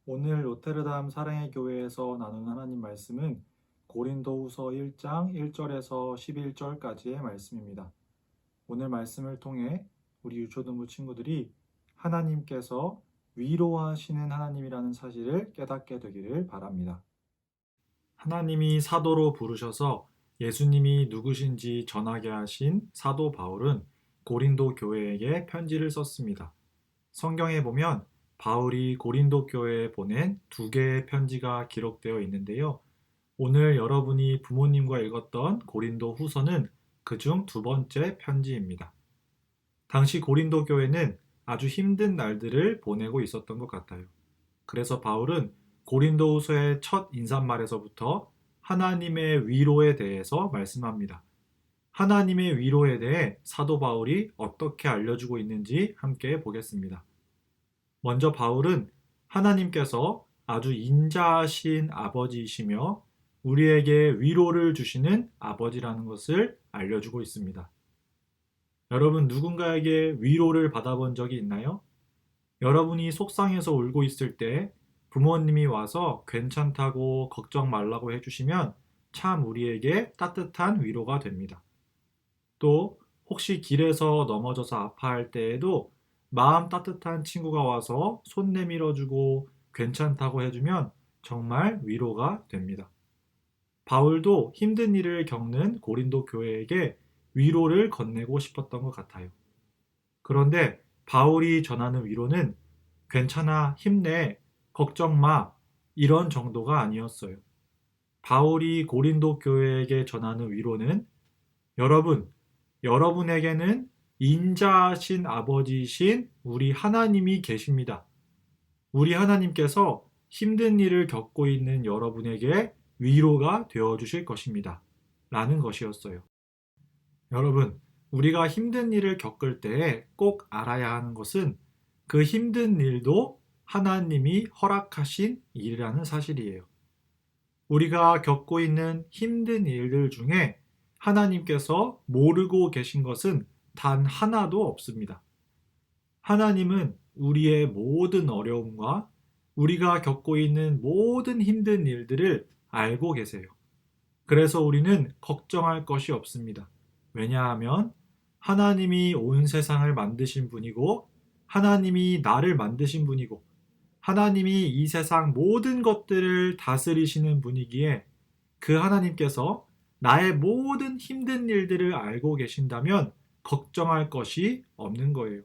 오늘 로테르담 사랑의 교회에서 나눈 하나님 말씀은 고린도후서 1장 1절에서 11절까지의 말씀입니다. 오늘 말씀을 통해 우리 유초등부 친구들이 하나님께서 위로하시는 하나님이라는 사실을 깨닫게 되기를 바랍니다. 하나님이 사도로 부르셔서 예수님이 누구신지 전하게 하신 사도 바울은 고린도 교회에게 편지를 썼습니다. 성경에 보면 바울이 고린도 교회에 보낸 두 개의 편지가 기록되어 있는데요. 오늘 여러분이 부모님과 읽었던 고린도 후서는 그중 두 번째 편지입니다. 당시 고린도 교회는 아주 힘든 날들을 보내고 있었던 것 같아요. 그래서 바울은 고린도 후서의 첫 인사말에서부터 하나님의 위로에 대해서 말씀합니다. 하나님의 위로에 대해 사도 바울이 어떻게 알려주고 있는지 함께 보겠습니다. 먼저 바울은 하나님께서 아주 인자하신 아버지이시며 우리에게 위로를 주시는 아버지라는 것을 알려주고 있습니다. 여러분 누군가에게 위로를 받아본 적이 있나요? 여러분이 속상해서 울고 있을 때 부모님이 와서 괜찮다고 걱정 말라고 해주시면 참 우리에게 따뜻한 위로가 됩니다. 또 혹시 길에서 넘어져서 아파할 때에도 마음 따뜻한 친구가 와서 손 내밀어주고 괜찮다고 해주면 정말 위로가 됩니다. 바울도 힘든 일을 겪는 고린도 교회에게 위로를 건네고 싶었던 것 같아요. 그런데 바울이 전하는 위로는 괜찮아, 힘내, 걱정 마, 이런 정도가 아니었어요. 바울이 고린도 교회에게 전하는 위로는 여러분에게는 인자하신 아버지이신 우리 하나님이 계십니다. 우리 하나님께서 힘든 일을 겪고 있는 여러분에게 위로가 되어 주실 것입니다. 라는 것이었어요. 여러분, 우리가 힘든 일을 겪을 때 꼭 알아야 하는 것은 그 힘든 일도 하나님이 허락하신 일이라는 사실이에요. 우리가 겪고 있는 힘든 일들 중에 하나님께서 모르고 계신 것은 단 하나도 없습니다. 하나님은 우리의 모든 어려움과 우리가 겪고 있는 모든 힘든 일들을 알고 계세요. 그래서 우리는 걱정할 것이 없습니다. 왜냐하면 하나님이 온 세상을 만드신 분이고 하나님이 나를 만드신 분이고 하나님이 이 세상 모든 것들을 다스리시는 분이기에 그 하나님께서 나의 모든 힘든 일들을 알고 계신다면 걱정할 것이 없는 거예요.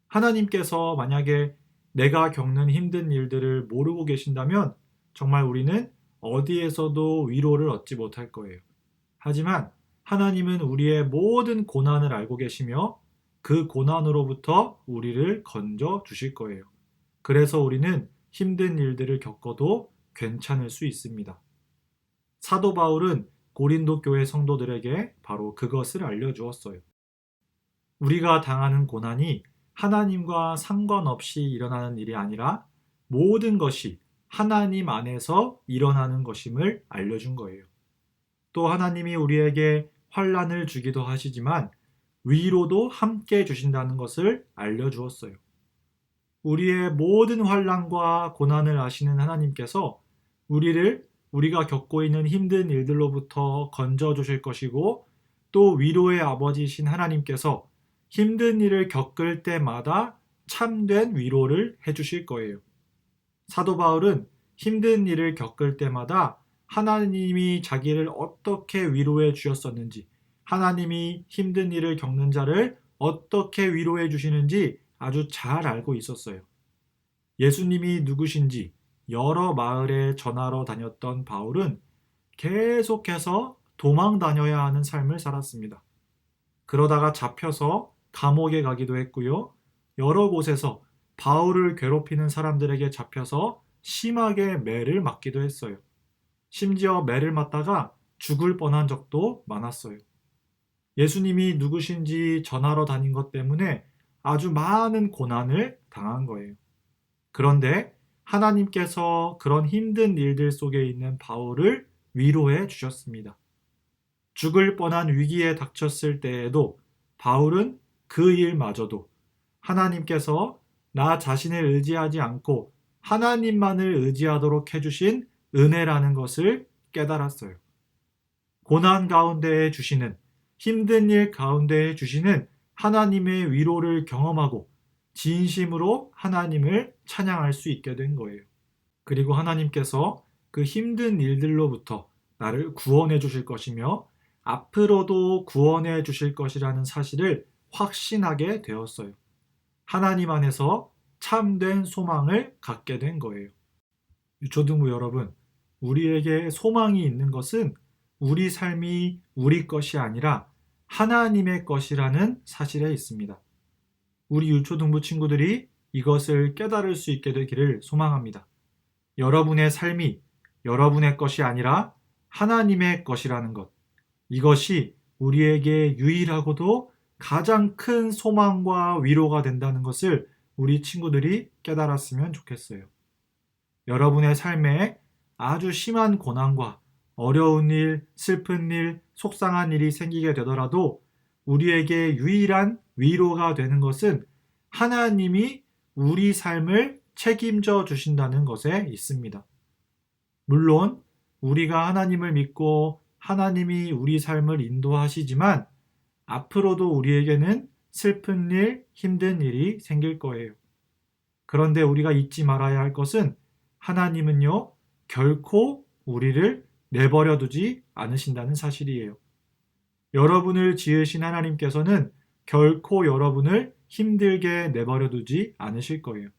하나님께서 만약에 내가 겪는 힘든 일들을 모르고 계신다면 정말 우리는 어디에서도 위로를 얻지 못할 거예요. 하지만 하나님은 우리의 모든 고난을 알고 계시며 그 고난으로부터 우리를 건져 주실 거예요. 그래서 우리는 힘든 일들을 겪어도 괜찮을 수 있습니다. 사도 바울은 고린도 교회 성도들에게 바로 그것을 알려주었어요. 우리가 당하는 고난이 하나님과 상관없이 일어나는 일이 아니라 모든 것이 하나님 안에서 일어나는 것임을 알려준 거예요. 또 하나님이 우리에게 환난을 주기도 하시지만 위로도 함께 주신다는 것을 알려주었어요. 우리의 모든 환난과 고난을 아시는 하나님께서 우리가 겪고 있는 힘든 일들로부터 건져 주실 것이고 또 위로의 아버지이신 하나님께서 힘든 일을 겪을 때마다 참된 위로를 해주실 거예요. 사도 바울은 힘든 일을 겪을 때마다 하나님이 자기를 어떻게 위로해 주셨었는지, 하나님이 힘든 일을 겪는 자를 어떻게 위로해 주시는지 아주 잘 알고 있었어요. 예수님이 누구신지 여러 마을에 전하러 다녔던 바울은 계속해서 도망 다녀야 하는 삶을 살았습니다. 그러다가 잡혀서 감옥에 가기도 했고요. 여러 곳에서 바울을 괴롭히는 사람들에게 잡혀서 심하게 매를 맞기도 했어요. 심지어 매를 맞다가 죽을 뻔한 적도 많았어요. 예수님이 누구신지 전하러 다닌 것 때문에 아주 많은 고난을 당한 거예요. 그런데 하나님께서 그런 힘든 일들 속에 있는 바울을 위로해 주셨습니다. 죽을 뻔한 위기에 닥쳤을 때에도 바울은 그 일마저도 하나님께서 나 자신을 의지하지 않고 하나님만을 의지하도록 해주신 은혜라는 것을 깨달았어요. 고난 가운데에 주시는, 힘든 일 가운데에 주시는 하나님의 위로를 경험하고 진심으로 하나님을 찬양할 수 있게 된 거예요. 그리고 하나님께서 그 힘든 일들로부터 나를 구원해 주실 것이며 앞으로도 구원해 주실 것이라는 사실을 확신하게 되었어요. 하나님 안에서 참된 소망을 갖게 된 거예요. 유초등부 여러분, 우리에게 소망이 있는 것은 우리 삶이 우리 것이 아니라 하나님의 것이라는 사실에 있습니다. 우리 유초등부 친구들이 이것을 깨달을 수 있게 되기를 소망합니다. 여러분의 삶이 여러분의 것이 아니라 하나님의 것이라는 것, 이것이 우리에게 유일하고도 가장 큰 소망과 위로가 된다는 것을 우리 친구들이 깨달았으면 좋겠어요. 여러분의 삶에 아주 심한 고난과 어려운 일, 슬픈 일, 속상한 일이 생기게 되더라도 우리에게 유일한 위로가 되는 것은 하나님이 우리 삶을 책임져 주신다는 것에 있습니다. 물론 우리가 하나님을 믿고 하나님이 우리 삶을 인도하시지만 앞으로도 우리에게는 슬픈 일, 힘든 일이 생길 거예요. 그런데 우리가 잊지 말아야 할 것은 하나님은요, 결코 우리를 내버려 두지 않으신다는 사실이에요. 여러분을 지으신 하나님께서는 결코 여러분을 힘들게 내버려 두지 않으실 거예요.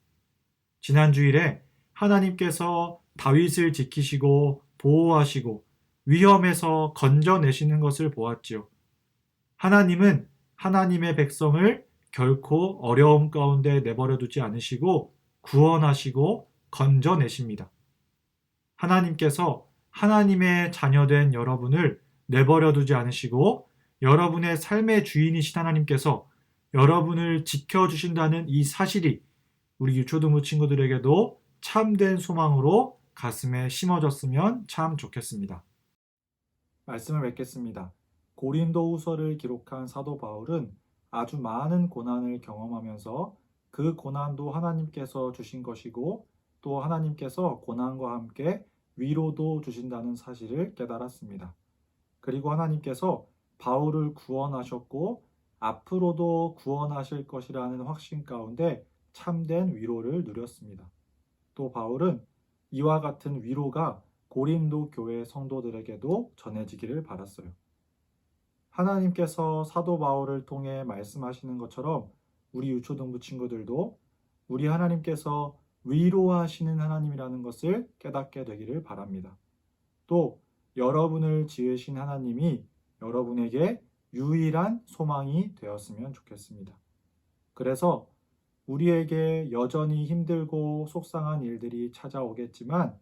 지난 주일에 하나님께서 다윗을 지키시고 보호하시고 위험에서 건져내시는 것을 보았지요. 하나님은 하나님의 백성을 결코 어려움 가운데 내버려 두지 않으시고 구원하시고 건져내십니다. 하나님께서 하나님의 자녀된 여러분을 내버려 두지 않으시고 여러분의 삶의 주인이신 하나님께서 여러분을 지켜주신다는 이 사실이 우리 유초등부 친구들에게도 참된 소망으로 가슴에 심어졌으면 참 좋겠습니다. 말씀을 맺겠습니다. 고린도후서를 기록한 사도 바울은 아주 많은 고난을 경험하면서 그 고난도 하나님께서 주신 것이고 또 하나님께서 고난과 함께 위로도 주신다는 사실을 깨달았습니다. 그리고 하나님께서 바울을 구원하셨고 앞으로도 구원하실 것이라는 확신 가운데 참된 위로를 누렸습니다. 또 바울은 이와 같은 위로가 고린도 교회 성도들에게도 전해지기를 바랐어요. 하나님께서 사도 바울을 통해 말씀하시는 것처럼 우리 유초등부 친구들도 우리 하나님께서 위로하시는 하나님이라는 것을 깨닫게 되기를 바랍니다. 또 여러분을 지으신 하나님이 여러분에게 유일한 소망이 되었으면 좋겠습니다. 그래서 우리에게 여전히 힘들고 속상한 일들이 찾아오겠지만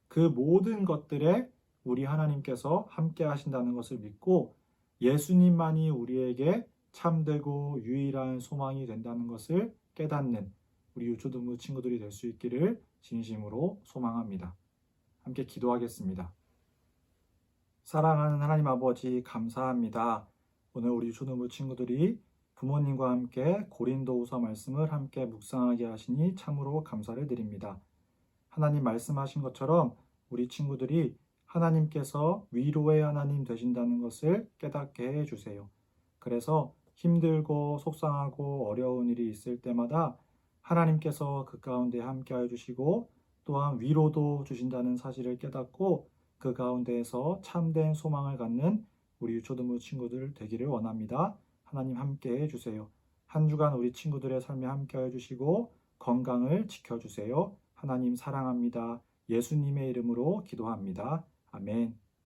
그 모든 것들에 우리 하나님께서 함께 하신다는 것을 믿고 예수님만이 우리에게 참되고 유일한 소망이 된다는 것을 깨닫는 우리 유초등부 친구들이 될 수 있기를 진심으로 소망합니다. 함께 기도하겠습니다. 사랑하는 하나님 아버지 감사합니다. 오늘 우리 유초등부 친구들이 부모님과 함께 고린도후서 말씀을 함께 묵상하게 하시니 참으로 감사를 드립니다. 하나님 말씀하신 것처럼 우리 친구들이 하나님께서 위로의 하나님 되신다는 것을 깨닫게 해주세요. 그래서 힘들고 속상하고 어려운 일이 있을 때마다 하나님께서 그 가운데 함께 해주시고 또한 위로도 주신다는 사실을 깨닫고 그 가운데에서 참된 소망을 갖는 우리 유초등부 친구들 되기를 원합니다. 하나님 함께 해주세요. 한 주간 우리 친구들의 삶에 함께 해주시고 건강을 지켜주세요. 하나님 사랑합니다. 예수님의 이름으로 기도합니다. 아멘.